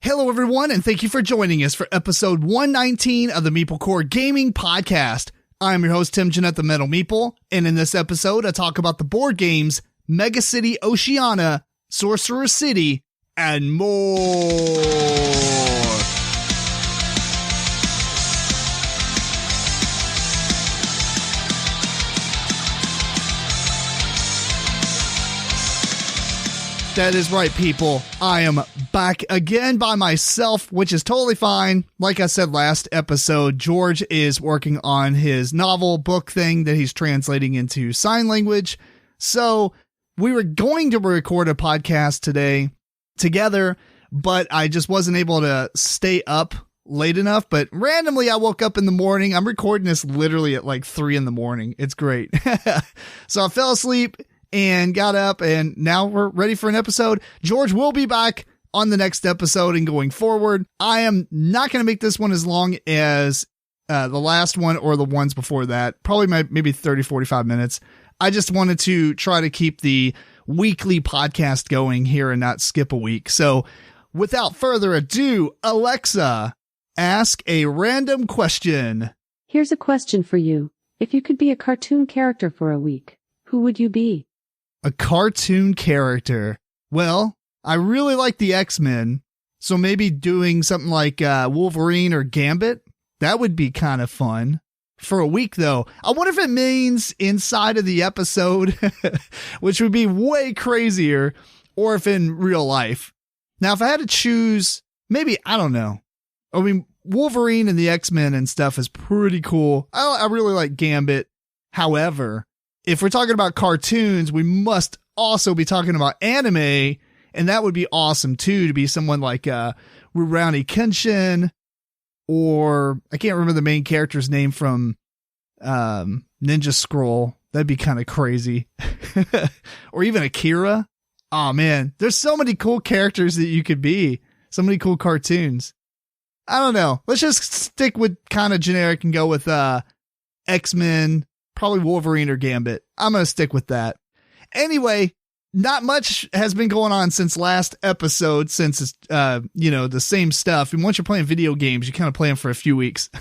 Hello, everyone, and thank you for joining us for episode 119 of the MeepleCore Gaming Podcast. I'm your host, Tim Jennette, the Metal Meeple, and in this episode, I talk about the board games Megacity Oceania, Sorcerer City, and more. That is right, people. I am back again by myself, which is totally fine. Like I said last episode, George is working on his novel book thing that he's translating into sign language. So we were going to record a podcast today together, but I just wasn't able to stay up late enough. But randomly, I woke up in the morning. I'm recording this literally at like 3 in the morning. It's great. So I fell asleep and got up, and now we're ready for an episode. George will be back on the next episode and going forward. I am not going to make this one as long as the last one or the ones before that. Probably maybe 30, 45 minutes. I just wanted to try to keep the weekly podcast going here and not skip a week. So without further ado, Alexa, ask a random question. Here's a question for you. If you could be a cartoon character for a week, who would you be? A cartoon character. Well, I really like the X-Men, so maybe doing something like Wolverine or Gambit. That would be kind of fun. For a week, though, I wonder if it means inside of the episode, which would be way crazier, or if in real life. Now, if I had to choose, maybe, I don't know. I mean, Wolverine and the X-Men and stuff is pretty cool. I really like Gambit. However, if we're talking about cartoons, we must also be talking about anime, and that would be awesome too, to be someone like Rurouni Kenshin, or I can't remember the main character's name from Ninja Scroll. That'd be kind of crazy. Or even Akira. Oh man, there's so many cool characters that you could be. So many cool cartoons. I don't know. Let's just stick with kind of generic and go with X-Men. Probably Wolverine or Gambit. I'm going to stick with that. Anyway, not much has been going on since last episode, since it's, the same stuff. And once you're playing video games, you kind of play them for a few weeks.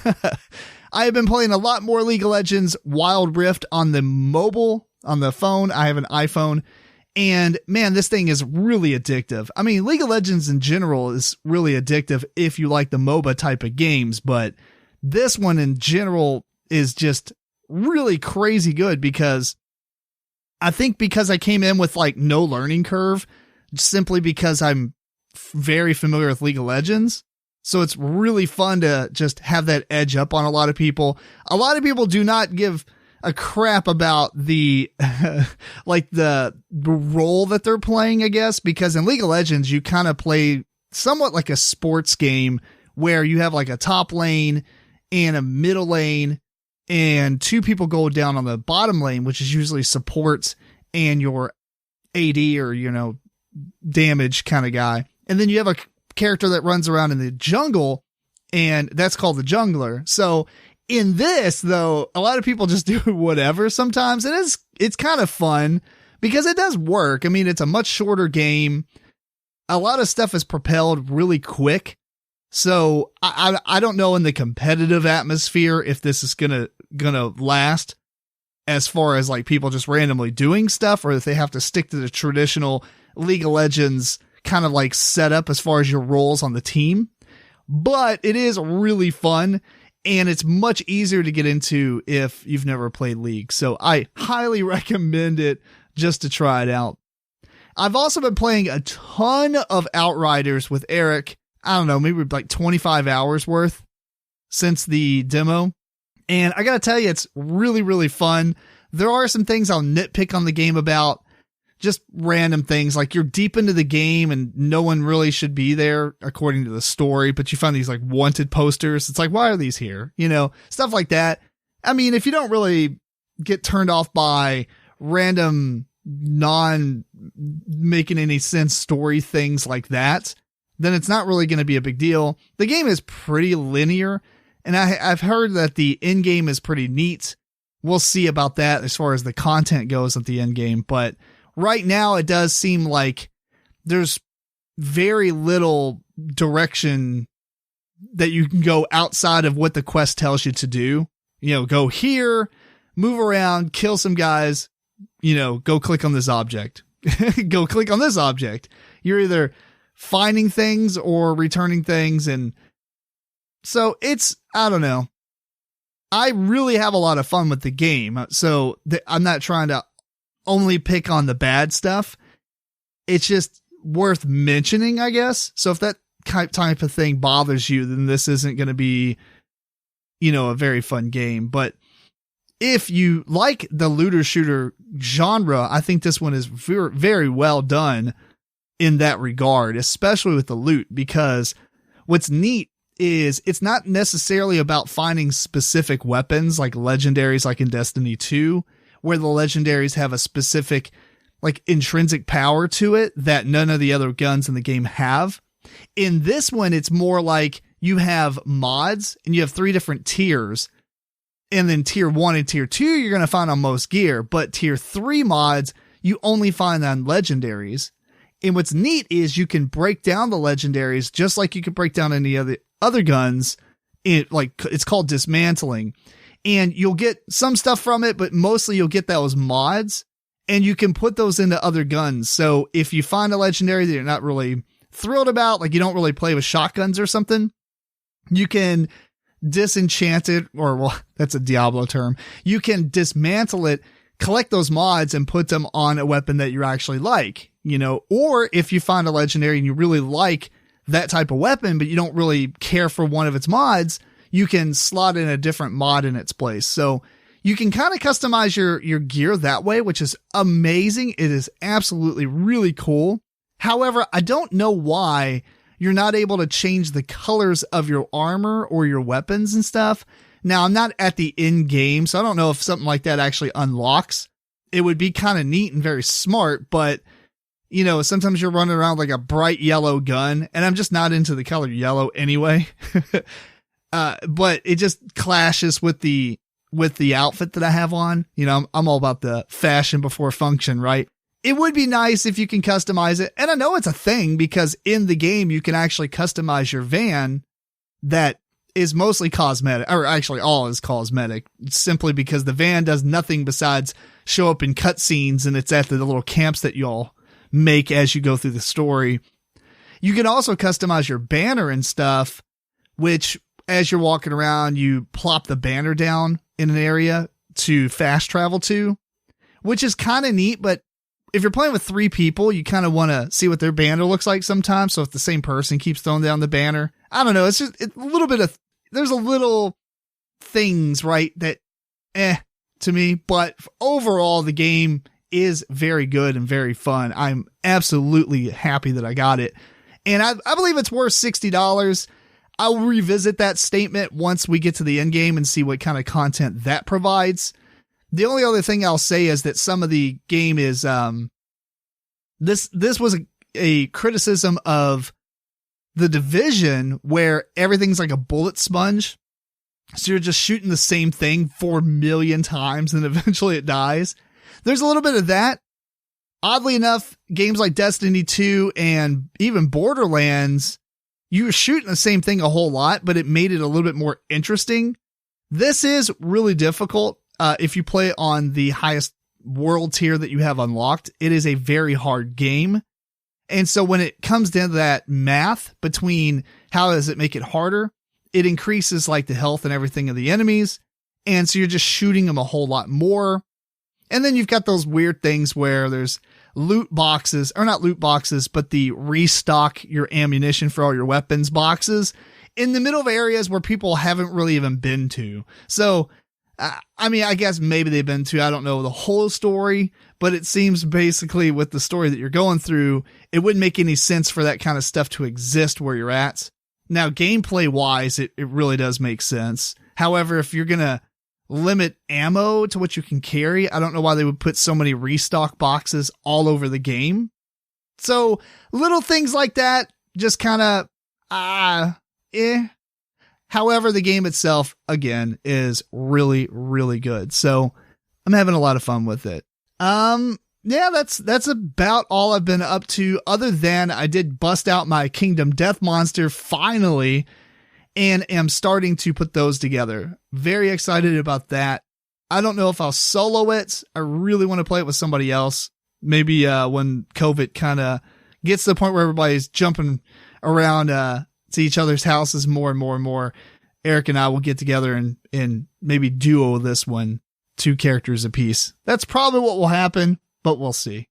I have been playing a lot more League of Legends Wild Rift on the mobile, on the phone. I have an iPhone. And man, this thing is really addictive. I mean, League of Legends in general is really addictive if you like the MOBA type of games. But this one in general is just really crazy good, because I think because I came in with like no learning curve, simply because I'm very familiar with League of Legends. So it's really fun to just have that edge up on a lot of people. A lot of people do not give a crap about the, like the role that they're playing, I guess, because in League of Legends, you kind of play somewhat like a sports game where you have like a top lane and a middle lane, and two people go down on the bottom lane, which is usually supports and your AD or, damage kind of guy. And then you have a character that runs around in the jungle, and that's called the jungler. So in this, though, a lot of people just do whatever sometimes. It's kind of fun because it does work. I mean, it's a much shorter game. A lot of stuff is propelled really quick. So I don't know in the competitive atmosphere if this is gonna last, as far as like people just randomly doing stuff, or if they have to stick to the traditional League of Legends kind of like setup as far as your roles on the team. But it is really fun, and it's much easier to get into if you've never played League. So I highly recommend it just to try it out. I've also been playing a ton of Outriders with Eric. I don't know, maybe like 25 hours worth since the demo. And I got to tell you, it's really, really fun. There are some things I'll nitpick on the game about, just random things, like you're deep into the game and no one really should be there according to the story, but you find these like wanted posters. It's like, why are these here? Stuff like that. I mean, if you don't really get turned off by random non making any sense story things like that, then it's not really going to be a big deal. The game is pretty linear, and I've heard that the end game is pretty neat. We'll see about that as far as the content goes at the end game, but right now it does seem like there's very little direction that you can go outside of what the quest tells you to do. You know, go here, move around, kill some guys, you know, go click on this object. Go click on this object. You're either finding things or returning things. And so it's, I don't know. I really have a lot of fun with the game. So I'm not trying to only pick on the bad stuff. It's just worth mentioning, I guess. So if that type of thing bothers you, then this isn't going to be, you know, a very fun game. But if you like the looter shooter genre, I think this one is very, very well done in that regard, especially with the loot, because what's neat is it's not necessarily about finding specific weapons like legendaries, like in Destiny 2, where the legendaries have a specific like intrinsic power to it that none of the other guns in the game have. In this one, it's more like you have mods and you have 3 different tiers. And then tier 1 and tier 2, you're going to find on most gear, but tier 3 mods, you only find on legendaries. And what's neat is you can break down the legendaries just like you could break down any other guns. It's called dismantling, and you'll get some stuff from it, but mostly you'll get those mods and you can put those into other guns. So if you find a legendary that you're not really thrilled about, like you don't really play with shotguns or something, you can disenchant it, or well, that's a Diablo term. You can dismantle it, collect those mods and put them on a weapon that you actually like, you know, or if you find a legendary and you really like that type of weapon, but you don't really care for one of its mods, you can slot in a different mod in its place. So you can kind of customize your gear that way, which is amazing. It is absolutely really cool. However, I don't know why you're not able to change the colors of your armor or your weapons and stuff. Now, I'm not at the end game, so I don't know if something like that actually unlocks. It would be kind of neat and very smart, but you know, sometimes you're running around like a bright yellow gun, and I'm just not into the color yellow anyway. But it just clashes with the outfit that I have on. You know, I'm all about the fashion before function, right? It would be nice if you can customize it. And I know it's a thing because in the game, you can actually customize your van that is mostly cosmetic, or actually all is cosmetic, simply because the van does nothing besides show up in cutscenes, and it's at the little camps that y'all make as you go through the story. You can also customize your banner and stuff, which as you're walking around, you plop the banner down in an area to fast travel to, which is kind of neat. But if you're playing with 3 people, you kind of want to see what their banner looks like sometimes. So if the same person keeps throwing down the banner, I don't know. It's just a little bit of, there's a little things, right, that to me, but overall the game is very good and very fun. I'm absolutely happy that I got it. And I believe it's worth $60. I'll revisit that statement once we get to the end game and see what kind of content that provides. The only other thing I'll say is that some of the game is, this was a criticism of the Division where everything's like a bullet sponge. So you're just shooting the same thing 4 million times and eventually it dies. There's a little bit of that. Oddly enough, games like Destiny 2 and even Borderlands, you were shooting the same thing a whole lot, but it made it a little bit more interesting. This is really difficult. If you play on the highest world tier that you have unlocked, it is a very hard game. And so when it comes down to that math between how does it make it harder, it increases like the health and everything of the enemies. And so you're just shooting them a whole lot more. And then you've got those weird things where there's loot boxes, or not loot boxes, but the restock your ammunition for all your weapons boxes in the middle of areas where people haven't really even been to. So, I mean, I guess maybe they've been to, I don't know the whole story, but it seems basically with the story that you're going through, it wouldn't make any sense for that kind of stuff to exist where you're at. Now, gameplay wise, it really does make sense. However, if you're going to limit ammo to what you can carry, I don't know why they would put so many restock boxes all over the game. So little things like that, just kind of, However, the game itself, again, is really, really good. So I'm having a lot of fun with it. Yeah, that's about all I've been up to, other than I did bust out my Kingdom Death Monster finally and am starting to put those together. Very excited about that. I don't know if I'll solo it. I really want to play it with somebody else. Maybe when COVID kind of gets to the point where everybody's jumping around to each other's houses more and more and more, Eric and I will get together and maybe duo this one, 2 characters apiece. That's probably what will happen, but we'll see.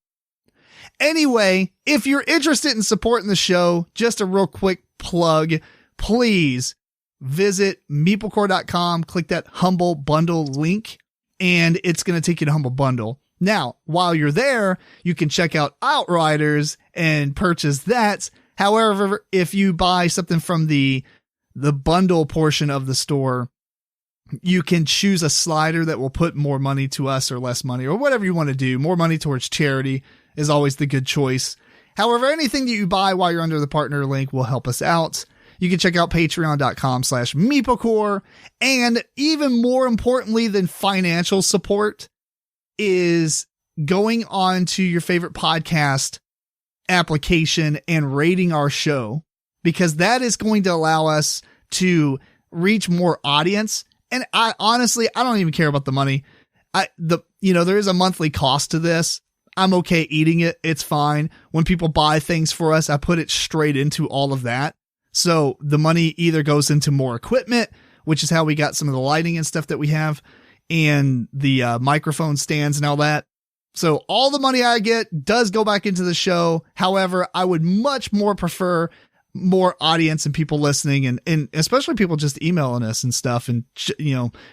Anyway, if you're interested in supporting the show, just a real quick plug, please visit MeepleCore.com, click that Humble Bundle link, and it's going to take you to Humble Bundle. Now, while you're there, you can check out Outriders and purchase that. However, if you buy something from the bundle portion of the store, you can choose a slider that will put more money to us or less money or whatever you want to do. More money towards charity is always the good choice. However, anything that you buy while you're under the partner link will help us out. You can check out patreon.com/MeepleCore. And even more importantly than financial support is going on to your favorite podcast application and rating our show, because that is going to allow us to reach more audience. And I don't even care about the money. There is a monthly cost to this. I'm okay eating it. It's fine. When people buy things for us, I put it straight into all of that. So the money either goes into more equipment, which is how we got some of the lighting and stuff that we have, and the microphone stands and all that. So all the money I get does go back into the show. However, I would much more prefer more audience and people listening, and especially people just emailing us and stuff and,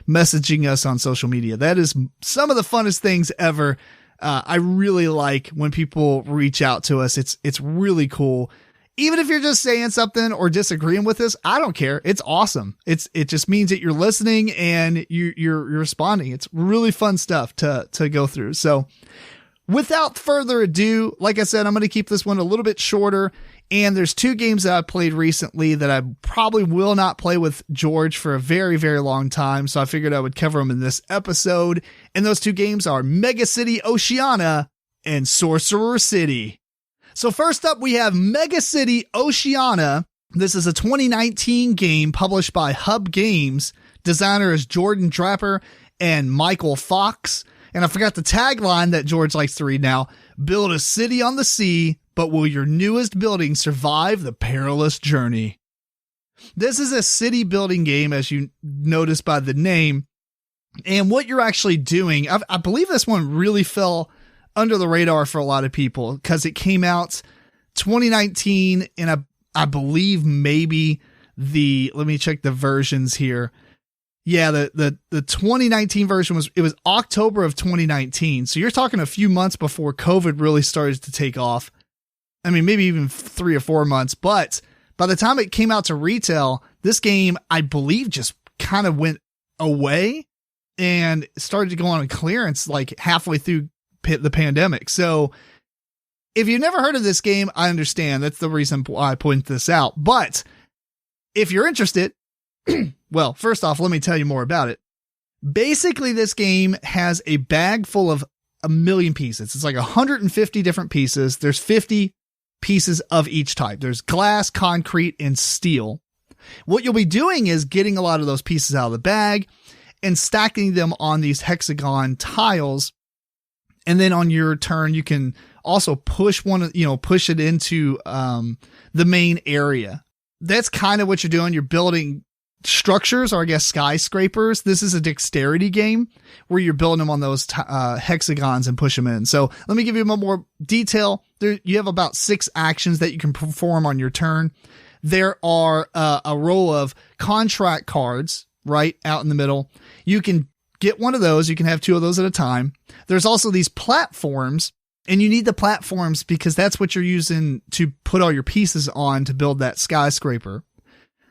messaging us on social media. That is some of the funnest things ever. I really like when people reach out to us. It's really cool. Even if you're just saying something or disagreeing with us, I don't care. It's awesome. It just means that you're listening and you're responding. It's really fun stuff to go through. So without further ado, like I said, I'm going to keep this one a little bit shorter. And there's 2 games that I played recently that I probably will not play with George for a very, very long time. So I figured I would cover them in this episode. And those 2 games are Megacity Oceania and Sorcerer City. So first up, we have Megacity Oceania. This is a 2019 game published by Hub Games. Designer is Jordan Draper and Michael Fox. And I forgot the tagline that George likes to read now. Build a city on the sea, but will your newest building survive the perilous journey? This is a city building game, as you notice by the name. And what you're actually doing, I believe this one really fell under the radar for a lot of people because it came out 2019, and I believe maybe let me check the versions here. Yeah, the 2019 version was October of 2019. So you're talking a few months before COVID really started to take off. I mean, maybe even 3 or 4 months, but by the time it came out to retail, this game, I believe, just kind of went away and started to go on clearance like halfway through the pandemic. So if you've never heard of this game, I understand. That's the reason why I point this out. But if you're interested, well, first off, let me tell you more about it. Basically, this game has a bag full of 1 million pieces. It's like 150 different pieces. There's 50 pieces of each type. There's glass, concrete, and steel. What you'll be doing is getting a lot of those pieces out of the bag and stacking them on these hexagon tiles. And then on your turn, you can also push it into the main area. That's kind of what you're doing. You're building structures, or I guess skyscrapers. This is a dexterity game where you're building them on those hexagons and push them in. So let me give you a more detail. You have about 6 actions that you can perform on your turn. There are a row of contract cards right out in the middle. You can get one of those. You can have 2 of those at a time. There's also these platforms, and you need the platforms because that's what you're using to put all your pieces on to build that skyscraper.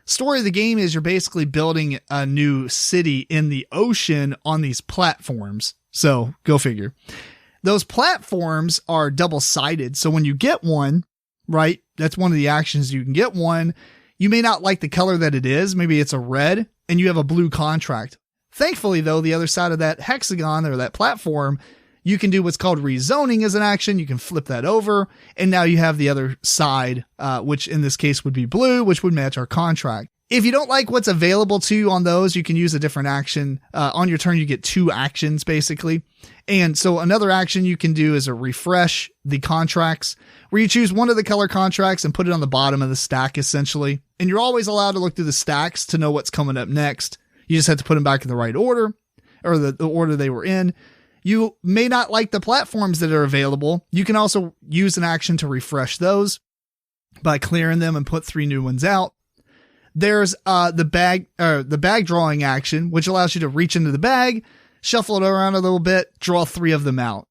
Story of the game is you're basically building a new city in the ocean on these platforms. So go figure. Those platforms are double-sided. So when you get one, right, that's one of the actions. You can get one. You may not like the color that it is. Maybe it's a red and you have a blue contract. Thankfully, though, the other side of that hexagon or that platform, you can do what's called rezoning as an action. You can flip that over, and now you have the other side, which in this case would be blue, which would match our contract. If you don't like what's available to you on those, you can use a different action. On your turn, you get 2 actions, basically. And so another action you can do is a refresh the contracts, where you choose one of the color contracts and put it on the bottom of the stack, essentially. And you're always allowed to look through the stacks to know what's coming up next. You just have to put them back in the right order, or the order they were in. You may not like the platforms that are available. You can also use an action to refresh those by clearing them and put 3 new ones out. There's the bag drawing action, which allows you to reach into the bag, shuffle it around a little bit, draw 3 of them out.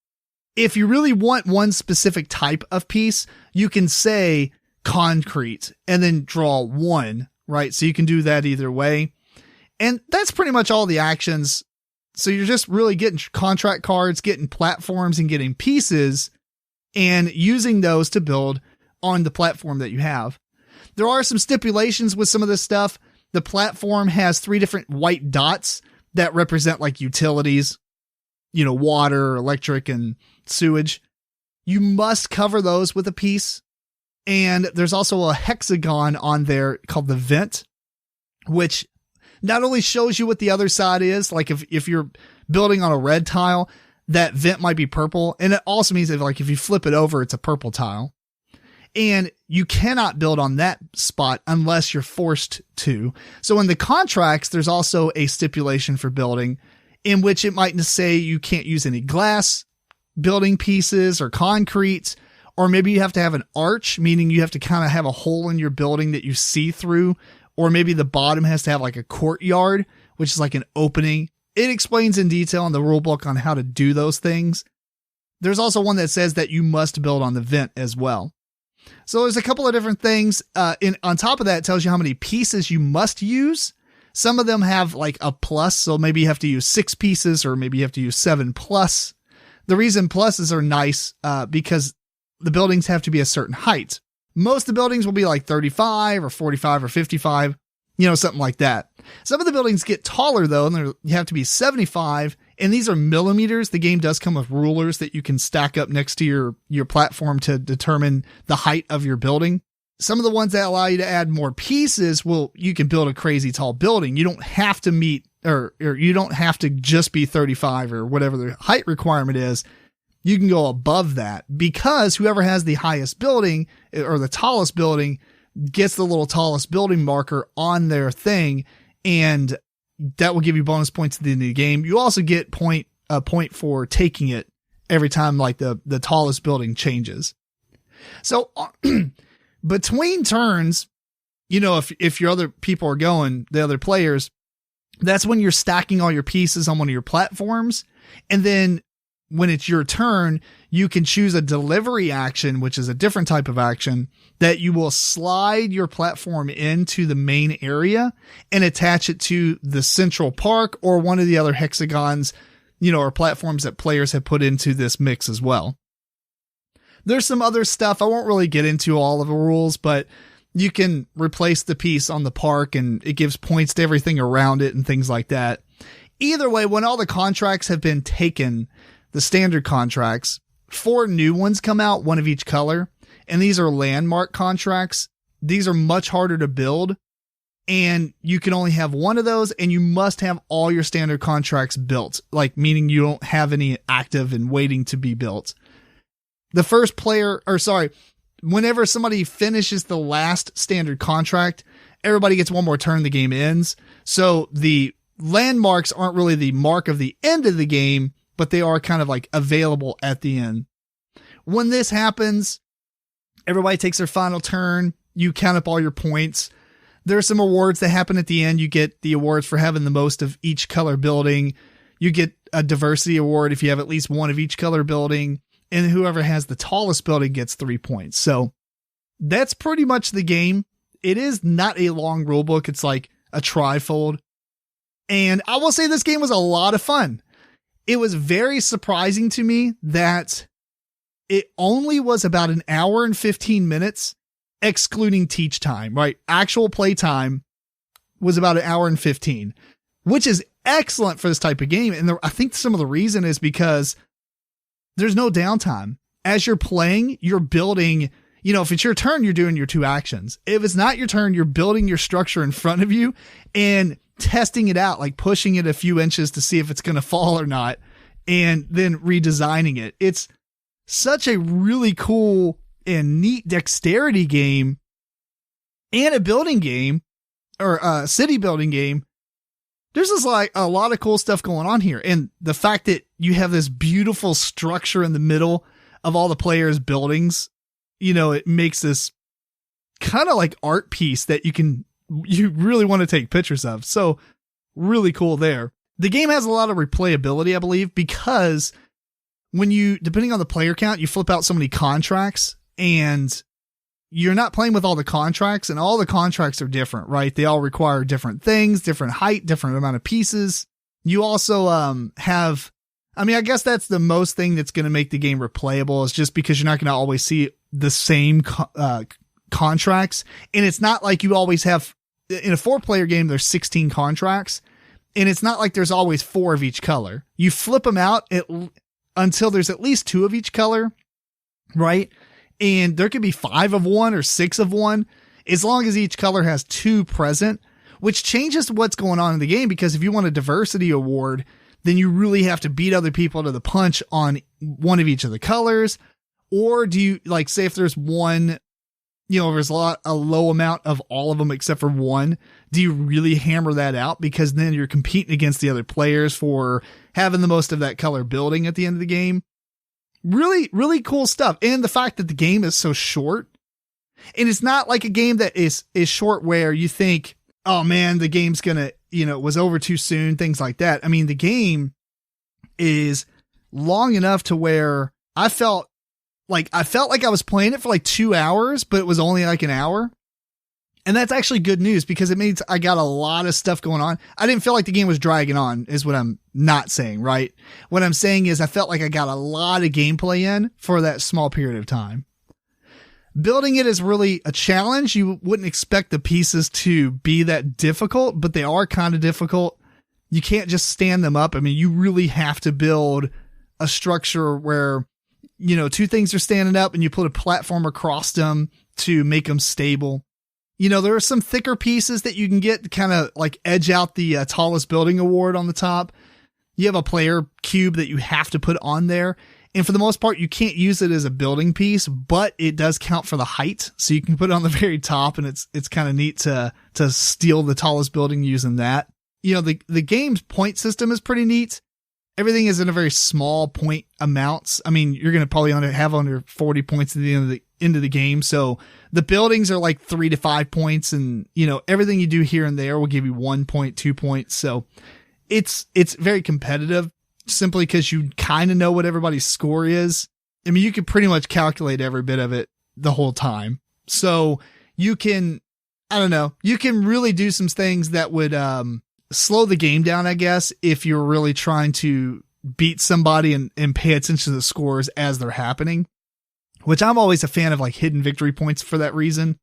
If you really want one specific type of piece, you can say concrete and then draw 1, right? So you can do that either way. And that's pretty much all the actions. So you're just really getting contract cards, getting platforms, and getting pieces, and using those to build on the platform that you have. There are some stipulations with some of this stuff. The platform has 3 different white dots that represent like utilities, water, electric, and sewage. You must cover those with a piece. And there's also a hexagon on there called the vent, which not only shows you what the other side is, like if you're building on a red tile, that vent might be purple. And it also means that like if you flip it over, it's a purple tile. And you cannot build on that spot unless you're forced to. So in the contracts, there's also a stipulation for building in which it might say you can't use any glass building pieces or concrete, or maybe you have to have an arch, meaning you have to kind of have a hole in your building that you see through. Or maybe the bottom has to have like a courtyard, which is like an opening. It explains in detail in the rule book on how to do those things. There's also one that says that you must build on the vent as well. So there's a couple of different things. On top of that, it tells you how many pieces you must use. Some of them have like a plus, so maybe you have to use 6 pieces, or maybe you have to use 7 plus. The reason pluses are nice because the buildings have to be a certain height. Most of the buildings will be like 35 or 45 or 55, something like that. Some of the buildings get taller though, and you have to be 75, and these are millimeters. The game does come with rulers that you can stack up next to your platform to determine the height of your building. Some of the ones that allow you to add more pieces, you can build a crazy tall building. You don't have to meet, or you don't have to just be 35 or whatever the height requirement is. You can go above that, because whoever has the highest building or the tallest building gets the little tallest building marker on their thing, and that will give you bonus points at the end of the game. You also get a point for taking it every time like the tallest building changes. So between turns, if your other people are going, the other players, that's when you're stacking all your pieces on one of your platforms, and then when it's your turn, you can choose a delivery action, which is a different type of action, that you will slide your platform into the main area and attach it to the central park or one of the other hexagons, or platforms that players have put into this mix as well. There's some other stuff. I won't really get into all of the rules, but you can replace the piece on the park and it gives points to everything around it and things like that. Either way, when all the contracts have been taken, the standard contracts, 4 new ones come out, 1 of each color. And these are landmark contracts. These are much harder to build, and you can only have 1 of those, and you must have all your standard contracts built, like meaning you don't have any active and waiting to be built. Whenever somebody finishes the last standard contract, everybody gets 1 more turn, the game ends. So the landmarks aren't really the mark of the end of the game, but they are kind of like available at the end. When this happens, everybody takes their final turn. You count up all your points. There are some awards that happen at the end. You get the awards for having the most of each color building. You get a diversity award if you have at least 1 of each color building. And whoever has the tallest building gets 3 points. So that's pretty much the game. It is not a long rule book. It's like a trifold. And I will say this game was a lot of fun. It was very surprising to me that it only was about an hour and 15 minutes, excluding teach time, right? Actual play time was about an hour and 15, which is excellent for this type of game. And I think some of the reason is because there's no downtime. As you're playing, you're building, if it's your turn, you're doing your 2 actions. If it's not your turn, you're building your structure in front of you and testing it out, like pushing it a few inches to see if it's going to fall or not, and then redesigning it. It's such a really cool and neat dexterity game and a building game, or a city building game. There's just like a lot of cool stuff going on here. And the fact that you have this beautiful structure in the middle of all the players' buildings, it makes this kind of like art piece that you really want to take pictures of. So really cool there. The game has a lot of replayability, I believe, because depending on the player count, you flip out so many contracts, and you're not playing with all the contracts, and all the contracts are different, right? They all require different things, different height, different amount of pieces. You also have, I guess that's the most thing that's going to make the game replayable, is just because you're not going to always see the same contracts. And it's not like you always have, in a 4-player game, there's 16 contracts, and it's not like there's always 4 of each color. You flip them out until there's at least 2 of each color, right? And there could be 5 of one or 6 of one, as long as each color has 2 present, which changes what's going on in the game, because if you want a diversity award, then you really have to beat other people to the punch on one of each of the colors. Or do you, like, say if there's one, there's a low amount of all of them except for one, do you really hammer that out? Because then you're competing against the other players for having the most of that color building at the end of the game. Really, really cool stuff. And the fact that the game is so short, and it's not like a game that is short where you think, oh man, the game's gonna, was over too soon, things like that. The game is long enough to where I felt like I was playing it for like 2 hours, but it was only like an hour. And that's actually good news, because it means I got a lot of stuff going on. I didn't feel like the game was dragging on, is what I'm not saying, right? What I'm saying is I felt like I got a lot of gameplay in for that small period of time. Building it is really a challenge. You wouldn't expect the pieces to be that difficult, but they are kind of difficult. You can't just stand them up. You really have to build a structure where, 2 things are standing up and you put a platform across them to make them stable. There are some thicker pieces that you can get to kind of like edge out the tallest building award on the top. You have a player cube that you have to put on there. And for the most part, you can't use it as a building piece, but it does count for the height. So you can put it on the very top, and it's kind of neat to steal the tallest building using that. The game's point system is pretty neat. Everything is in a very small point amounts. You're going to probably have under 40 points at the end of the game. So the buildings are like 3 to 5 points, and everything you do here and there will give you 1 point, 2 points. So it's very competitive, simply because you kind of know what everybody's score is. You could pretty much calculate every bit of it the whole time. So you can, you can really do some things that would slow the game down, I guess, if you're really trying to beat somebody and pay attention to the scores as they're happening, which I'm always a fan of, like hidden victory points for that reason.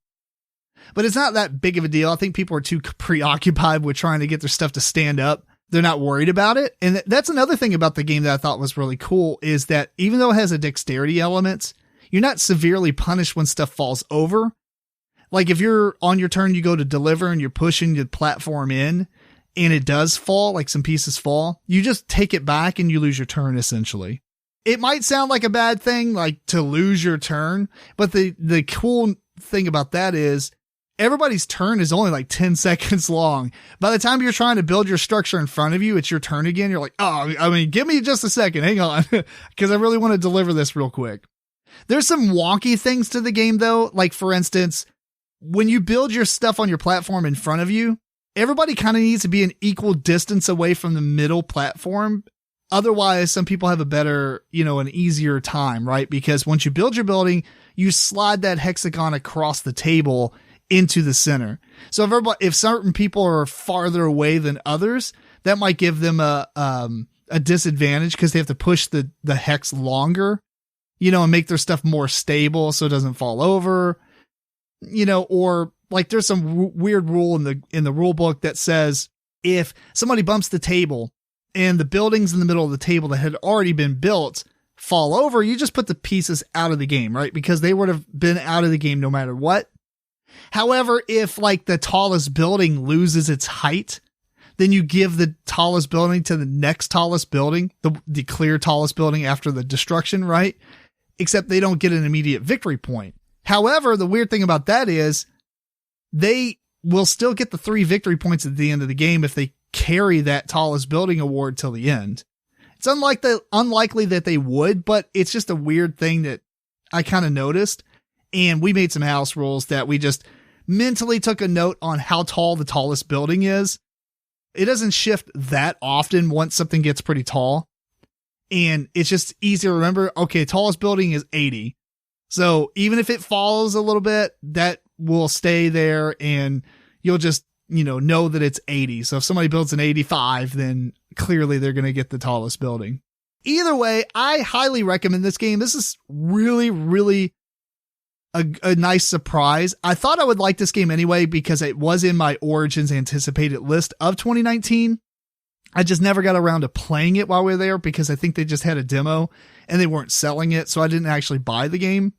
But it's not that big of a deal. I think people are too preoccupied with trying to get their stuff to stand up. They're not worried about it. And that's another thing about the game that I thought was really cool, is that even though it has a dexterity element, you're not severely punished when stuff falls over. Like if you're on your turn, you go to deliver and you're pushing the platform in and it does fall, like some pieces fall, you just take it back and you lose your turn essentially. It might sound like a bad thing, like to lose your turn, but the cool thing about that is everybody's turn is only like 10 seconds long. By the time you're trying to build your structure in front of you, it's your turn again. You're like, oh, give me just a second. Hang on. Because I really want to deliver this real quick. There's some wonky things to the game though. Like for instance, when you build your stuff on your platform in front of you, everybody kind of needs to be an equal distance away from the middle platform. Otherwise, some people have a better, an easier time, right? Because once you build your building, you slide that hexagon across the table into the center. So if certain people are farther away than others, that might give them a disadvantage because they have to push the hex longer, and make their stuff more stable so it doesn't fall over, or like there's some weird rule in the rule book that says if somebody bumps the table and the buildings in the middle of the table that had already been built fall over, you just put the pieces out of the game, right? Because they would have been out of the game no matter what. However, if like the tallest building loses its height, then you give the tallest building to the next tallest building, the clear tallest building after the destruction, right? Except they don't get an immediate victory point. However, the weird thing about that is they will still get the 3 victory points at the end of the game if they carry that tallest building award till the end. It's unlikely that they would, but it's just a weird thing that I kind of noticed. And we made some house rules that we just mentally took a note on how tall the tallest building is. It doesn't shift that often once something gets pretty tall. And it's just easy to remember, okay, tallest building is 80. So even if it falls a little bit, that will stay there and you'll just, know that it's 80. So if somebody builds an 85, then clearly they're going to get the tallest building. Either way, I highly recommend this game. This is really, really a nice surprise. I thought I would like this game anyway because it was in my Origins anticipated list of 2019. I just never got around to playing it while we were there because I think they just had a demo and they weren't selling it. So I didn't actually buy the game.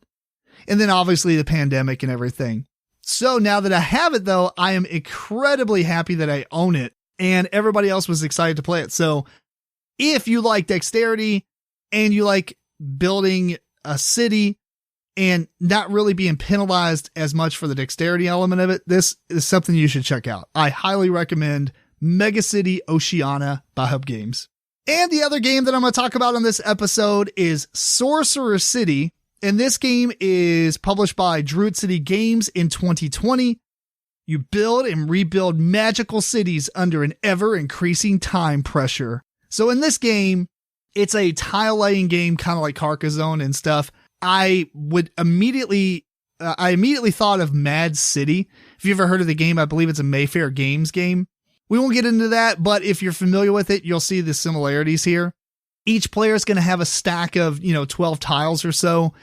And then obviously the pandemic and everything. So now that I have it though, I am incredibly happy that I own it and everybody else was excited to play it. So if you like dexterity and you like building a city and not really being penalized as much for the dexterity element of it, this is something you should check out. I highly recommend Megacity Oceania by Hub Games. And the other game that I'm going to talk about on this episode is Sorcerer City. And this game is published by Druid City Games in 2020. You build and rebuild magical cities under an ever-increasing time pressure. So in this game, it's a tile-laying game, kind of like Carcassonne and stuff. I immediately thought of Mad City. If you've ever heard of the game, I believe it's a Mayfair Games game. We won't get into that, but if you're familiar with it, you'll see the similarities here. Each player is going to have a stack of, 12 tiles or so.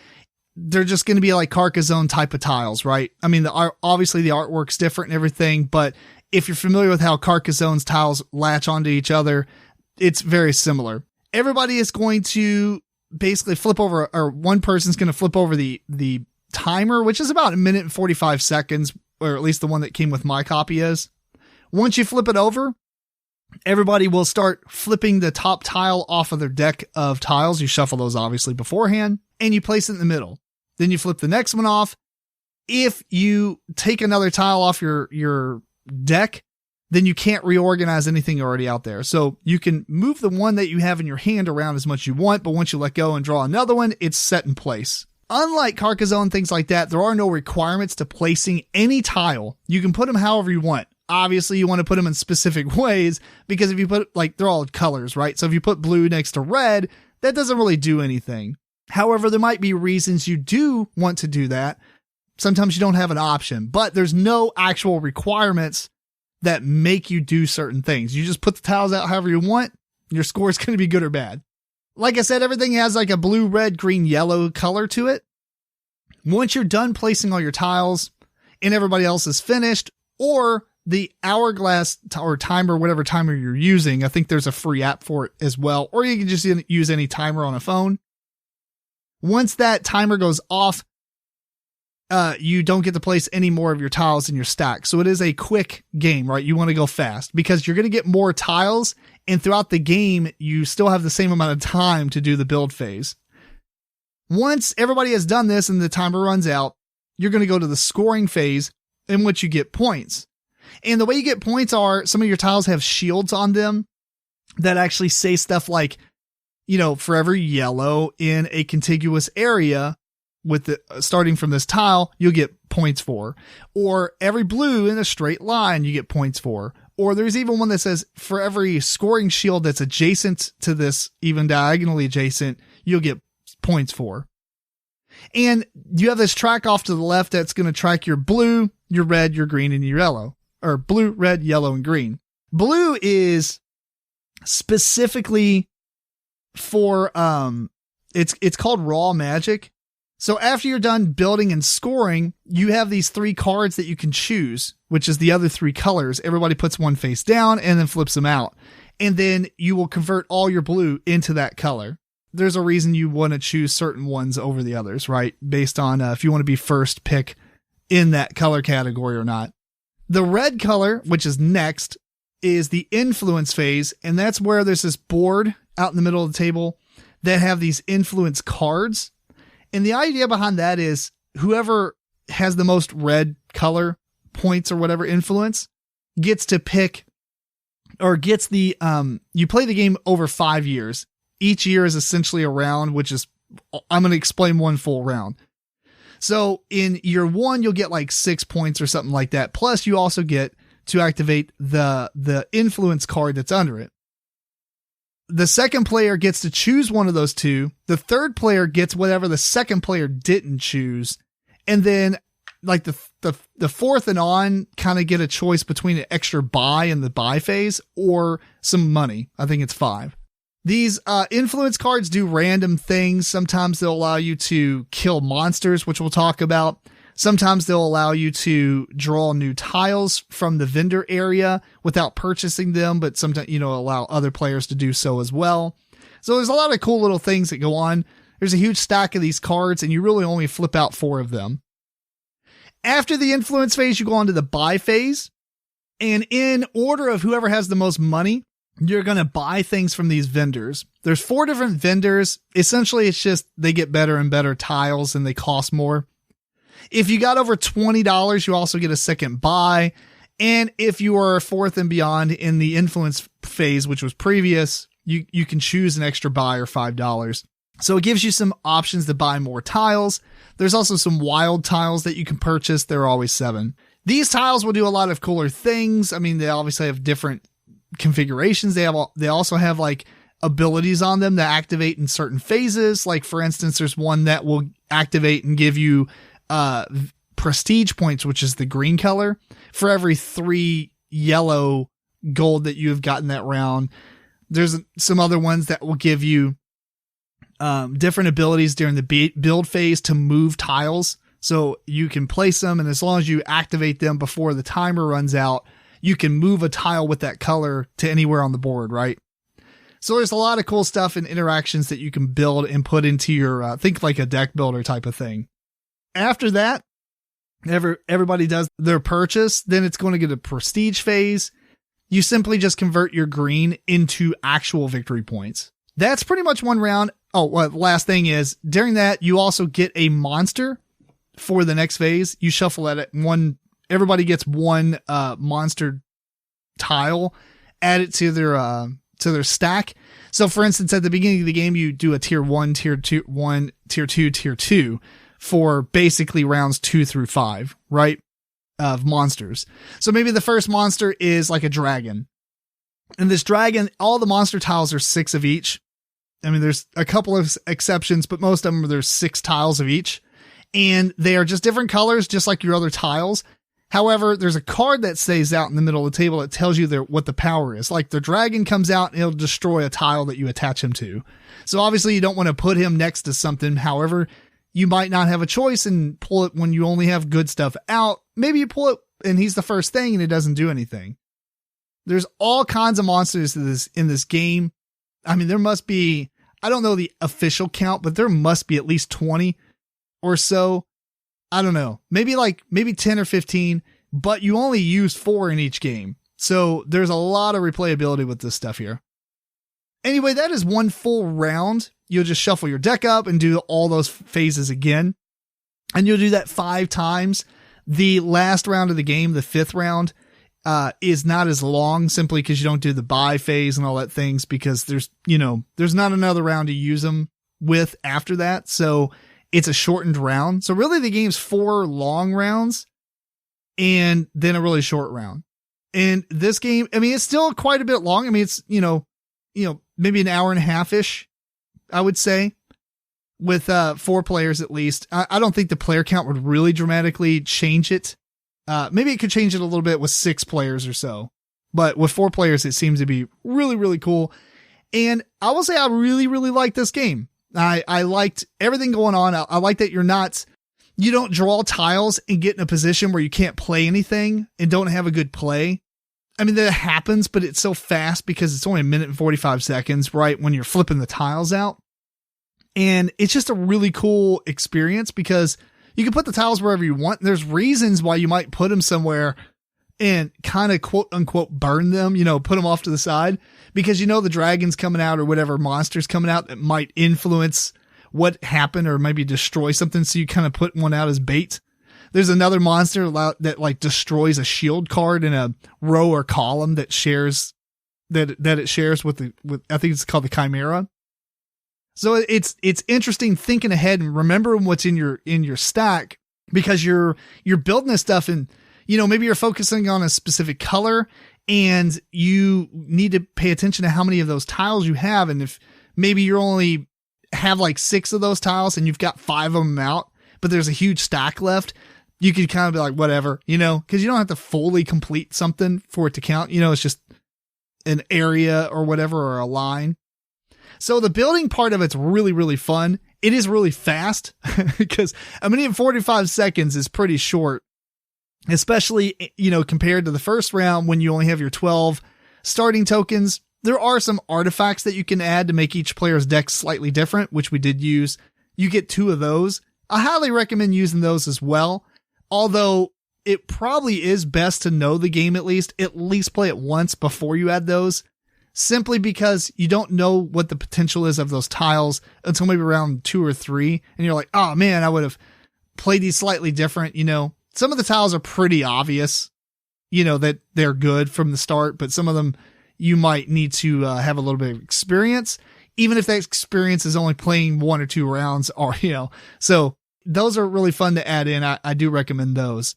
They're just going to be like Carcassonne type of tiles, right? I mean, obviously the artwork's different and everything, but if you're familiar with how Carcassonne's tiles latch onto each other, it's very similar. Everybody is going to basically flip over, or one person's going to flip over the timer, which is about 1 minute and 45 seconds, or at least the one that came with my copy is. Once you flip it over, everybody will start flipping the top tile off of their deck of tiles. You shuffle those obviously beforehand and you place it in the middle. Then you flip the next one off. If you take another tile off your deck, then you can't reorganize anything already out there. So you can move the one that you have in your hand around as much as you want, but once you let go and draw another one, it's set in place. Unlike Carcassonne, things like that, there are no requirements to placing any tile. You can put them however you want. Obviously, you want to put them in specific ways because if you put, they're all colors, right? So if you put blue next to red, that doesn't really do anything. However, there might be reasons you do want to do that. Sometimes you don't have an option, but there's no actual requirements that make you do certain things. You just put the tiles out however you want. Your score is going to be good or bad. Like I said, everything has like a blue, red, green, yellow color to it. Once you're done placing all your tiles and everybody else is finished, or the hourglass or timer, whatever timer you're using, I think there's a free app for it as well, or you can just use any timer on a phone. Once that timer goes off, you don't get to place any more of your tiles in your stack. So it is a quick game, right? You want to go fast because you're going to get more tiles, and throughout the game, you still have the same amount of time to do the build phase. Once everybody has done this and the timer runs out, you're going to go to the scoring phase in which you get points. And the way you get points are some of your tiles have shields on them that actually say stuff like, for every yellow in a contiguous area with the starting from this tile, you'll get points for, or every blue in a straight line, you get points for, or there's even one that says for every scoring shield that's adjacent to this, even diagonally adjacent, you'll get points for. And you have this track off to the left that's going to track your blue, your red, your green, and your yellow. Or blue, red, yellow, and green. Blue is specifically for, it's called raw magic. So after you're done building and scoring, you have these 3 cards that you can choose, which is the other 3 colors. Everybody puts one face down and then flips them out. And then you will convert all your blue into that color. there's a reason you want to choose certain ones over the others, right? Based on if you want to be first pick in that color category or not. The red color, which is next, is the influence phase. And that's where there's this board out in the middle of the table that have these influence cards. And the idea behind that is whoever has the most red color points or whatever influence gets to pick, or gets the, you play the game over 5 years. Each year is essentially a round, which is, I'm going to explain one full round. So in year 1, you'll get like 6 points or something like that. Plus you also get to activate the influence card that's under it. The second player gets to choose one of those two. The third player gets whatever the second player didn't choose. And then like the fourth and on kind of get a choice between an extra buy in the buy phase or some money. I think it's 5. These influence cards do random things. Sometimes they'll allow you to kill monsters, which we'll talk about. Sometimes they'll allow you to draw new tiles from the vendor area without purchasing them, but sometimes, allow other players to do so as well. So there's a lot of cool little things that go on. There's a huge stack of these cards, and you really only flip out 4 of them. After the influence phase, you go on to the buy phase. And in order of whoever has the most money, you're going to buy things from these vendors. There's 4 different vendors. Essentially, it's just they get better and better tiles and they cost more. If you got over $20, you also get a second buy. And if you are 4th and beyond in the influence phase, which was previous, you can choose an extra buy or $5. So it gives you some options to buy more tiles. There's also some wild tiles that you can purchase. There are always 7. These tiles will do a lot of cooler things. I mean, they obviously have different configurations. They also have like abilities on them that activate in certain phases. Like for instance, there's one that will activate and give you prestige points, which is the green color, for every 3 yellow gold that you have gotten that round. There's some other ones that will give you different abilities during the build phase to move tiles. So you can place them, and as long as you activate them before the timer runs out, you can move a tile with that color to anywhere on the board, right? So there's a lot of cool stuff and interactions that you can build and put into your, think like a deck builder type of thing. After that, everybody does their purchase. Then it's going to get a prestige phase. You simply just convert your green into actual victory points. That's pretty much one round. Oh, well, the last thing is during that, you also get a monster for the next phase. You shuffle that at one. Everybody gets one monster tile, add it to their stack. So for instance, at the beginning of the game, you do a tier 1, tier 2, 1, tier 2, tier 2 for basically rounds 2 through 5, right? Of monsters. So maybe the first monster is like a dragon. And this dragon, all the monster tiles are 6 of each. I mean, there's a couple of exceptions, but most of them, there's 6 tiles of each. And they are just different colors, just like your other tiles. However, there's a card that stays out in the middle of the table that tells you what the power is. Like the dragon comes out and it'll destroy a tile that you attach him to. So obviously you don't want to put him next to something. However, you might not have a choice and pull it when you only have good stuff out. Maybe you pull it and he's the first thing and it doesn't do anything. There's all kinds of monsters in this game. I mean, there must be, I don't know the official count, but there must be at least 20 or so. I don't know, maybe 10 or 15, but you only use 4 in each game. So there's a lot of replayability with this stuff here. Anyway, that is one full round. You'll just shuffle your deck up and do all those phases again. And you'll do that 5 times. The last round of the game, the 5th round, is not as long simply because you don't do the buy phase and all that things because there's not another round to use them with after that. So it's a shortened round. So really the game's 4 long rounds and then a really short round. And this game, I mean, it's still quite a bit long. I mean, it's, maybe an hour and a half-ish, I would say, with 4 players at least. I don't think the player count would really dramatically change it. Maybe it could change it a little bit with 6 players or so. But with 4 players, it seems to be really, really cool. And I will say I really, really like this game. I liked everything going on. I like that you don't draw tiles and get in a position where you can't play anything and don't have a good play. I mean, that happens, but it's so fast because it's only 1 minute and 45 seconds, right? When you're flipping the tiles out. And it's just a really cool experience because you can put the tiles wherever you want. There's reasons why you might put them somewhere and kind of quote unquote burn them, put them off to the side because the dragon's coming out or whatever monster's coming out that might influence what happened or maybe destroy something. So you kind of put one out as bait. There's another monster that like destroys a shield card in a row or column that shares that it shares with I think it's called the Chimera. So it's interesting thinking ahead and remembering what's in your stack because you're building this stuff and, maybe you're focusing on a specific color and you need to pay attention to how many of those tiles you have. And if maybe you only have like 6 of those tiles and you've got 5 of them out, but there's a huge stack left, you can kind of be like, whatever, because you don't have to fully complete something for it to count. It's just an area or whatever, or a line. So the building part of it's really, really fun. It is really fast because a minute and 45 seconds is pretty short, especially, compared to the first round when you only have your 12 starting tokens. There are some artifacts that you can add to make each player's deck slightly different, which we did use. You get 2 of those. I highly recommend using those as well. Although it probably is best to know the game at least play it once before you add those, simply because you don't know what the potential is of those tiles until maybe round 2 or 3. And you're like, oh man, I would have played these slightly different. Some of the tiles are pretty obvious, that they're good from the start, but some of them you might need to have a little bit of experience, even if that experience is only playing 1 or 2 rounds or, so those are really fun to add in. I do recommend those.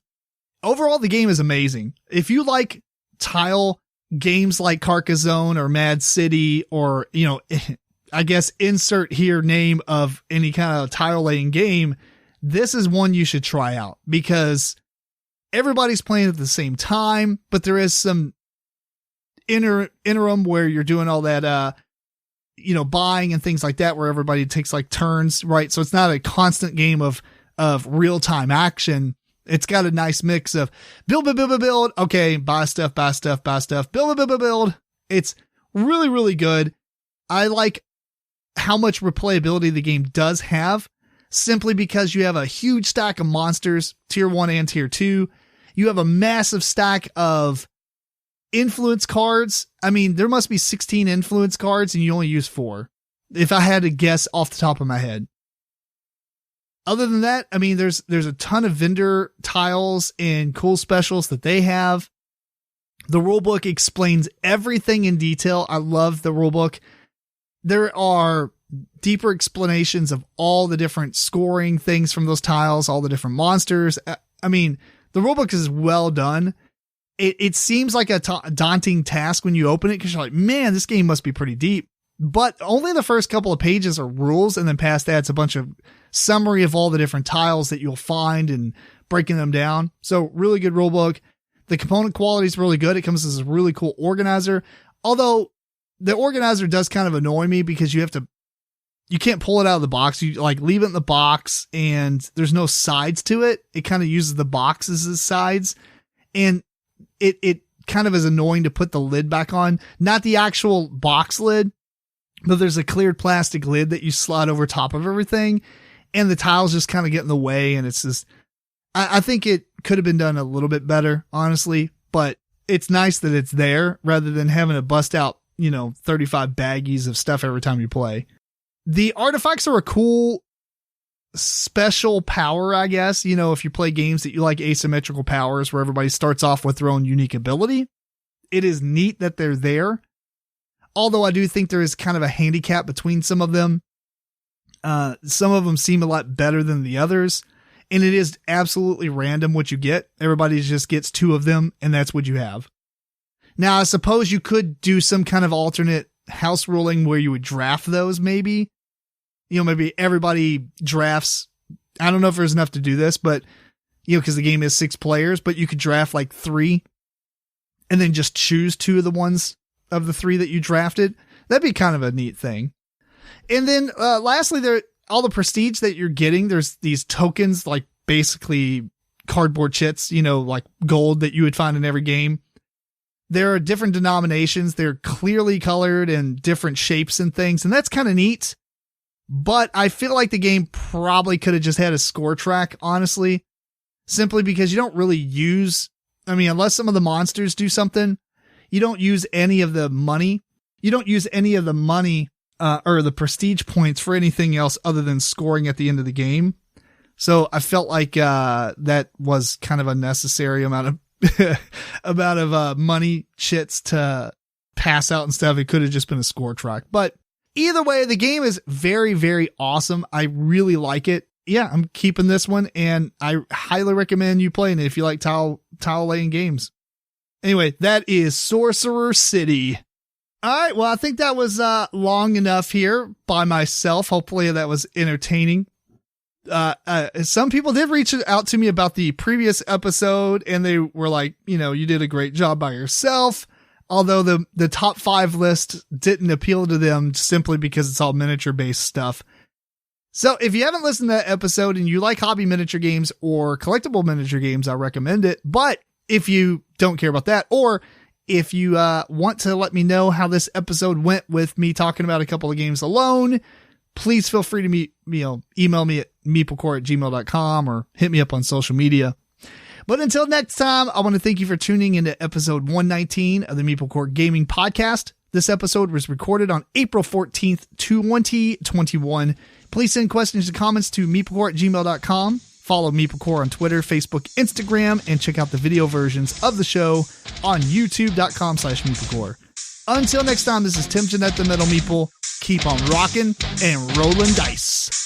Overall, the game is amazing. If you like tile games like Carcassonne or Mad City or, I guess insert here name of any kind of tile laying game, this is one you should try out because everybody's playing at the same time, but there is some interim where you're doing all that, buying and things like that, where everybody takes like turns, right? So it's not a constant game of real time action. It's got a nice mix of build. Okay. Buy stuff. Build. It's really, really good. I like how much replayability the game does have simply because you have a huge stack of monsters, tier 1 and tier 2. You have a massive stack of influence cards. I mean, there must be 16 influence cards and you only use 4. If I had to guess off the top of my head. Other than that, I mean, there's a ton of vendor tiles and cool specials that they have. The rulebook explains everything in detail. I love the rulebook. There are deeper explanations of all the different scoring things from those tiles, all the different monsters. I mean, the rulebook is well done. It seems like a daunting task when you open it because you're like, man, this game must be pretty deep. But only the first couple of pages are rules, and then past that, it's a bunch of summary of all the different tiles that you'll find and breaking them down. So really good rulebook. The component quality is really good. It comes as a really cool organizer. Although the organizer does kind of annoy me because you can't pull it out of the box. You like leave it in the box and there's no sides to it. It kind of uses the boxes as sides. And it kind of is annoying to put the lid back on. Not the actual box lid, but there's a cleared plastic lid that you slide over top of everything. And the tiles just kind of get in the way. And it's just, I think it could have been done a little bit better, honestly, but it's nice that it's there rather than having to bust out, 35 baggies of stuff every time you play. The artifacts are a cool special power, I guess. If you play games that you like asymmetrical powers where everybody starts off with their own unique ability, it is neat that they're there. Although I do think there is kind of a handicap between some of them. Some of them seem a lot better than the others. And it is absolutely random what you get. Everybody just gets 2 of them, and that's what you have. Now, I suppose you could do some kind of alternate house ruling where you would draft those, maybe. Maybe everybody drafts. I don't know if there's enough to do this, but, because the game is 6 players, but you could draft like 3 and then just choose 2 of the ones of the 3 that you drafted. That'd be kind of a neat thing. And then lastly, all the prestige that you're getting, there's these tokens, like basically cardboard chits, like gold that you would find in every game. There are different denominations. They're clearly colored and different shapes and things. And that's kind of neat. but I feel like the game probably could have just had a score track, honestly, simply because you don't really use, unless some of the monsters do something, you don't use any of the money. You don't use any of the money or the prestige points for anything else other than scoring at the end of the game. So I felt like that was kind of a necessary amount of money chits to pass out and stuff. It could have just been a score track. But either way, the game is very, very awesome. I really like it. Yeah, I'm keeping this one, and I highly recommend you playing it if you like tile laying games. Anyway, that is Sorcerer City. All right, well, I think that was long enough here by myself. Hopefully that was entertaining. Some people did reach out to me about the previous episode, and they were like, you did a great job by yourself. Although the top 5 list didn't appeal to them simply because it's all miniature based stuff. So if you haven't listened to that episode and you like hobby miniature games or collectible miniature games, I recommend it. But if you don't care about that, or if you want to let me know how this episode went with me talking about a couple of games alone, please feel free to email me at MeepleCore@gmail.com or hit me up on social media. But until next time, I want to thank you for tuning into episode 119 of the MeepleCore Gaming Podcast. This episode was recorded on April 14th, 2021. Please send questions and comments to MeepleCore@gmail.com. Follow MeepleCore on Twitter, Facebook, Instagram, and check out the video versions of the show on YouTube.com/MeepleCore. Until next time, this is Tim Jennette, the Metal Meeple. Keep on rocking and rolling dice.